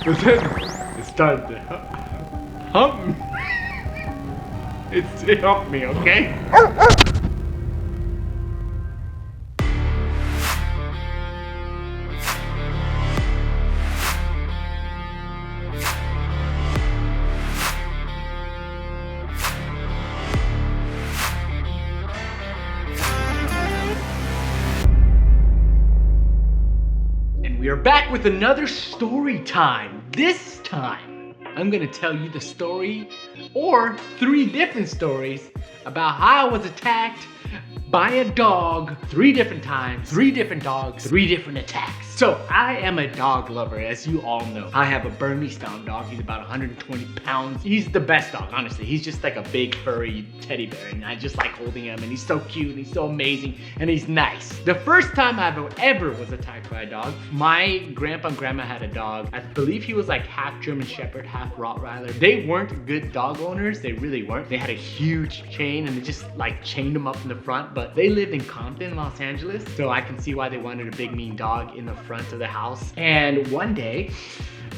But then it started to hump me. It humped me, okay? We are back with another story time. This time, I'm gonna tell you the story, or 3 different stories, about how I was attacked by a dog 3 different times, 3 different dogs, 3 different attacks. So I am a dog lover, as you all know. I have a Bernese Mountain dog. He's about 120 pounds. He's the best dog, honestly. He's just like a big furry teddy bear, and I just like holding him, and he's so cute, and he's so amazing, and he's nice. The first time I ever was attacked by a dog, my grandpa and grandma had a dog. I believe he was like half German Shepherd, half Rottweiler. They weren't good dog owners. They really weren't. They had a huge chain, and they just like chained him up in the front, but they lived in Compton, Los Angeles, so I can see why they wanted a big mean dog in the front of the house. And one day,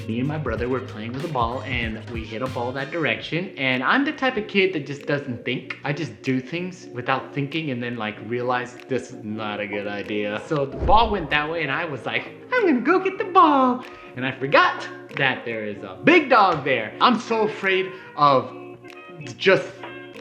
me and my brother were playing with a ball, and we hit a ball that direction. And I'm the type of kid that just doesn't think. I just do things without thinking, and then like realize this is not a good idea. So the ball went that way, and I was like, I'm gonna go get the ball. And I forgot that there is a big dog there. I'm so afraid of just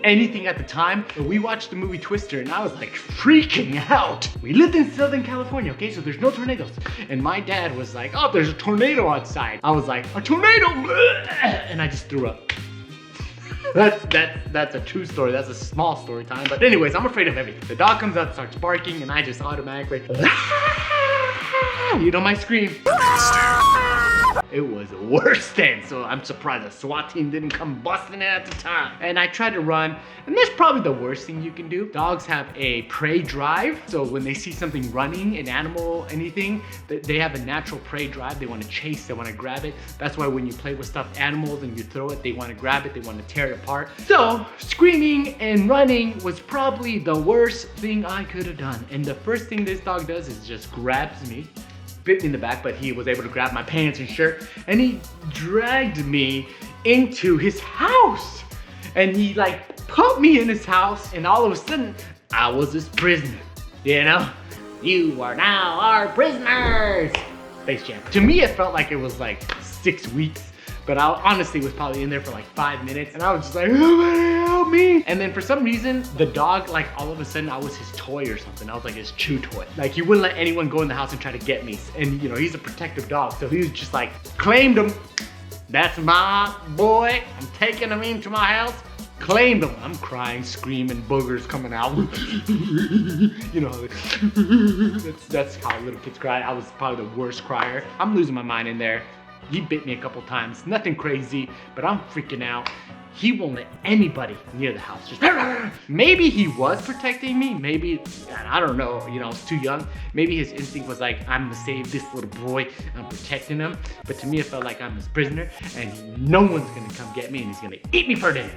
anything at the time. We watched the movie Twister, and I was like freaking out. We lived in Southern California, okay, so there's no tornadoes. And my dad was like, oh, there's a tornado outside. I was like, a tornado, and I just threw up. That's a true story. That's a small story time. But anyways, I'm afraid of everything. The dog comes out, starts barking, and I just automatically, you know my scream. It was worse then, so I'm surprised the SWAT team didn't come busting in at the time. And I tried to run, and that's probably the worst thing you can do. Dogs have a prey drive, so when they see something running, an animal, anything, they have a natural prey drive. They want to chase, they want to grab it. That's why when you play with stuffed animals and you throw it, they want to grab it, they want to tear it apart. So screaming and running was probably the worst thing I could have done. And the first thing this dog does is just grabs me, bit me in the back, but he was able to grab my pants and shirt, and he dragged me into his house. And he like put me in his house, and all of a sudden, I was his prisoner. You know? You are now our prisoners! Space Jam. To me, it felt like it was like 6 weeks, but I honestly was probably in there for like 5 minutes, and I was just like, somebody help me! And then for some reason, the dog, like all of a sudden, I was his toy or something. I was like his chew toy. Like he wouldn't let anyone go in the house and try to get me. And you know, he's a protective dog, so he was just like, claimed him. That's my boy. I'm taking him into my house. Claimed him. I'm crying, screaming, boogers coming out. You know, that's how little kids cry. I was probably the worst crier. I'm losing my mind in there. He bit me a couple times, nothing crazy, but I'm freaking out. He won't let anybody near the house. Just maybe he was protecting me. Maybe, I don't know, you know, I was too young. Maybe his instinct was like, I'm gonna save this little boy. I'm protecting him. But to me, it felt like I'm his prisoner, and no one's gonna come get me, and he's gonna eat me for dinner.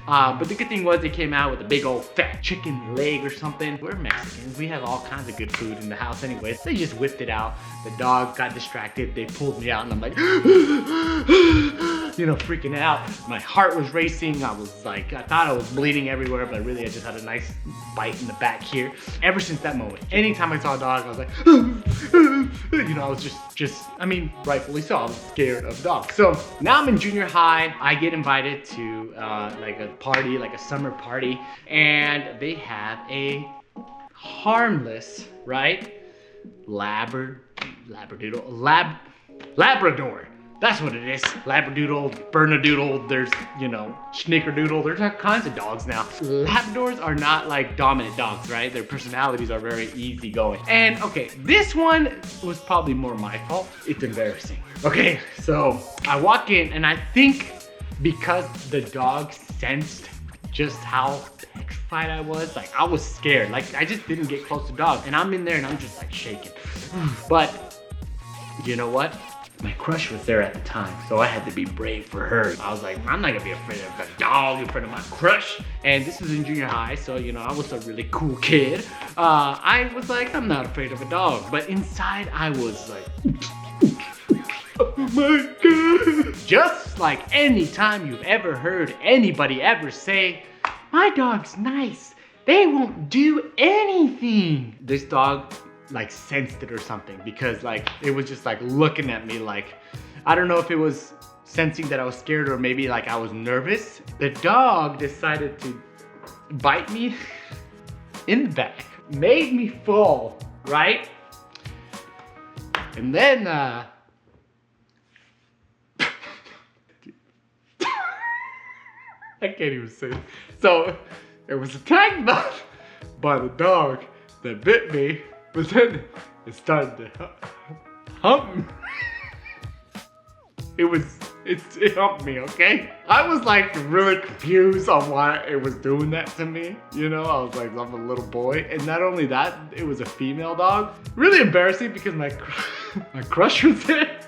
But the good thing was they came out with a big old fat chicken leg or something. We're Mexicans. We have all kinds of good food in the house anyway. They just whipped it out. The dog got distracted. They pulled me out, and I'm like, you know, freaking out. My heart was racing. I was like, I thought I was bleeding everywhere, but really I just had a nice bite in the back here. Ever since that moment, anytime I saw a dog, I was like, you know, I was just, I mean, rightfully so, I was scared of dogs. So now I'm in junior high. I get invited to like a party, like a summer party, and they have a harmless, right? Labrador. That's what it is. Labradoodle, Bernedoodle, there's, you know, Snickerdoodle. There's all kinds of dogs now. Labradors are not like dominant dogs, right? Their personalities are very easygoing. And okay, this one was probably more my fault. It's embarrassing. Okay, so I walk in, and I think because the dog sensed just how petrified I was, like I was scared. Like I just didn't get close to the dog, and I'm in there and I'm just like shaking. But you know what? My crush was there at the time, so I had to be brave for her. I was like, I'm not gonna be afraid of a dog in front of my crush. And this was in junior high, so you know, I was a really cool kid. I was like, I'm not afraid of a dog. But inside, I was like, Oh my God. Just like any time you've ever heard anybody ever say, my dog's nice, they won't do anything. This dog like sensed it or something, because like it was just like looking at me like, I don't know if it was sensing that I was scared or maybe like I was nervous. The dog decided to bite me in the back, made me fall, right? And then I can't even say it. So it was attacked by the dog that bit me, but then it started to hump me. It humped me, okay? I was like really confused on why it was doing that to me. You know, I was like, I'm a little boy. And not only that, it was a female dog. Really embarrassing because my crush was there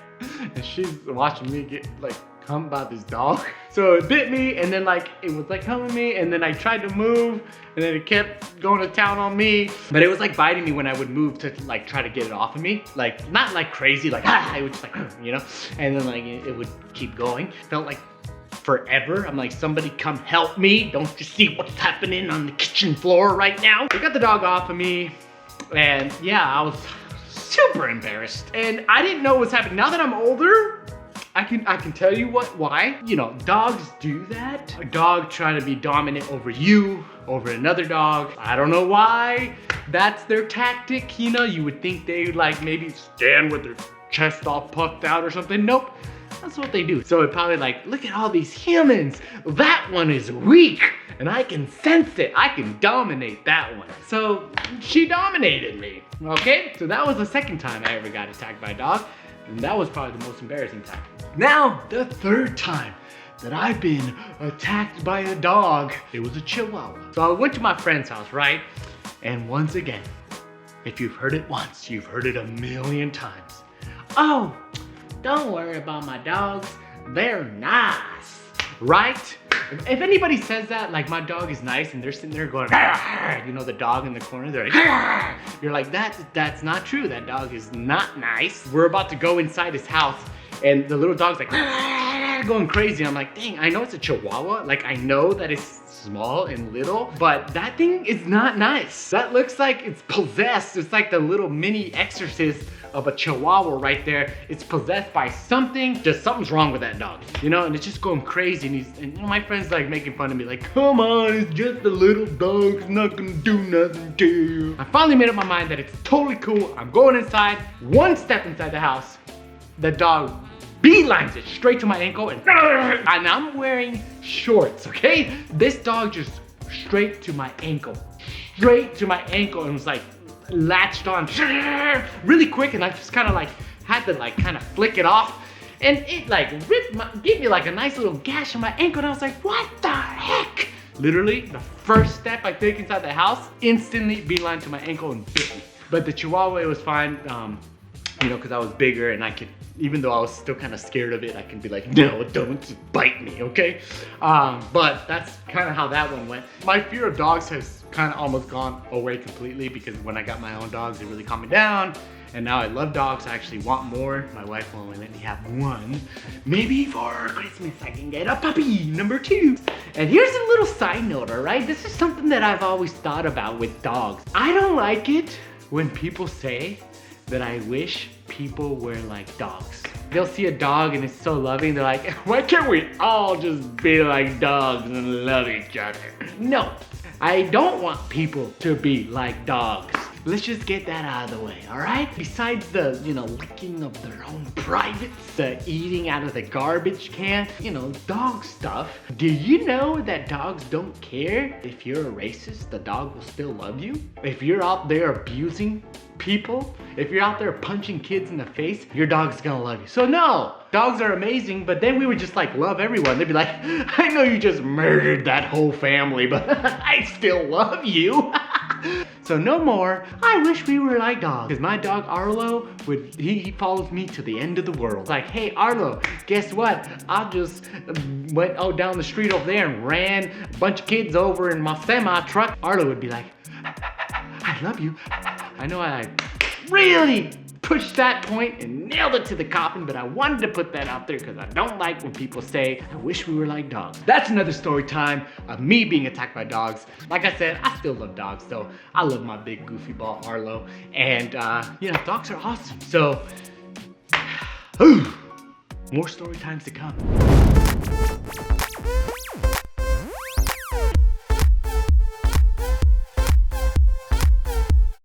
and she's watching me get like humped by this dog. So it bit me and then like, it was like humping me and then I tried to move and then it kept going to town on me. But it was like biting me when I would move to like try to get it off of me. Like, not like crazy, like, it would just like, you know? And then like, it would keep going. Felt like forever. I'm like, somebody come help me. Don't you see what's happening on the kitchen floor right now? They got the dog off of me and yeah, I was super embarrassed. And I didn't know what was happening. Now that I'm older, I can tell you why. You know, dogs do that. A dog trying to be dominant over you, over another dog. I don't know why that's their tactic. You know, you would think they would like maybe stand with their chest all puffed out or something. Nope, that's what they do. So it probably like, look at all these humans. That one is weak and I can sense it. I can dominate that one. So she dominated me, okay? So that was the second time I ever got attacked by a dog. And that was probably the most embarrassing time. Now, the third time that I've been attacked by a dog, it was a chihuahua. So I went to my friend's house, right? And once again, if you've heard it once, you've heard it a million times. Oh, don't worry about my dogs. They're nice, right? If anybody says that, like my dog is nice and they're sitting there going, you know, the dog in the corner, they're like, you're like, that's not true. That dog is not nice. We're about to go inside his house and the little dog's like going crazy. I'm like, dang, I know it's a chihuahua. Like I know that it's small and little, but that thing is not nice. That looks like it's possessed. It's like the little mini exorcist of a chihuahua right there. It's possessed by something. Just something's wrong with that dog, you know? And it's just going crazy. And you know, my friend's like making fun of me, like, come on, it's just a little dog. It's not gonna do nothing to you. I finally made up my mind that it's totally cool. I'm going inside. One step inside the house, the dog beelines it straight to my ankle and I'm wearing shorts, okay? This dog just straight to my ankle and was like latched on really quick, and I just kind of like had to like kind of flick it off, and it like gave me like a nice little gash on my ankle, and I was like, what the heck? Literally the first step I take inside the house, instantly beeline to my ankle and bit me. But the chihuahua, it was fine, you know, because I was bigger and I could, even though I was still kind of scared of it, I can be like, no, don't bite me, okay? But that's kind of how that one went. My fear of dogs has kind of almost gone away completely, because when I got my own dogs, it really calmed me down. And now I love dogs. I actually want more. My wife will only let me have one. Maybe for Christmas I can get a puppy, number 2. And here's a little side note, all right? This is something that I've always thought about with dogs. I don't like it when people say that I wish people were like dogs. They'll see a dog and it's so loving, they're like, why can't we all just be like dogs and love each other? No, I don't want people to be like dogs. Let's just get that out of the way, all right? Besides the, you know, licking of their own privates, the eating out of the garbage can, you know, dog stuff. Do you know that dogs don't care if you're a racist? The dog will still love you. If you're out there abusing people, if you're out there punching kids in the face, your dog's gonna love you. So no, dogs are amazing, but then we would just like love everyone. They'd be like, I know you just murdered that whole family, but I still love you. So no more, I wish we were like dogs. Because my dog Arlo, he follows me to the end of the world. Like, hey Arlo, guess what? I just went down the street over there and ran a bunch of kids over in my semi truck. Arlo would be like, I love you. I know I really pushed that point and nailed it to the coffin, but I wanted to put that out there because I don't like when people say, I wish we were like dogs. That's another story time of me being attacked by dogs. Like I said, I still love dogs though. I love my big goofy ball Arlo, and you know, dogs are awesome. So, more story times to come.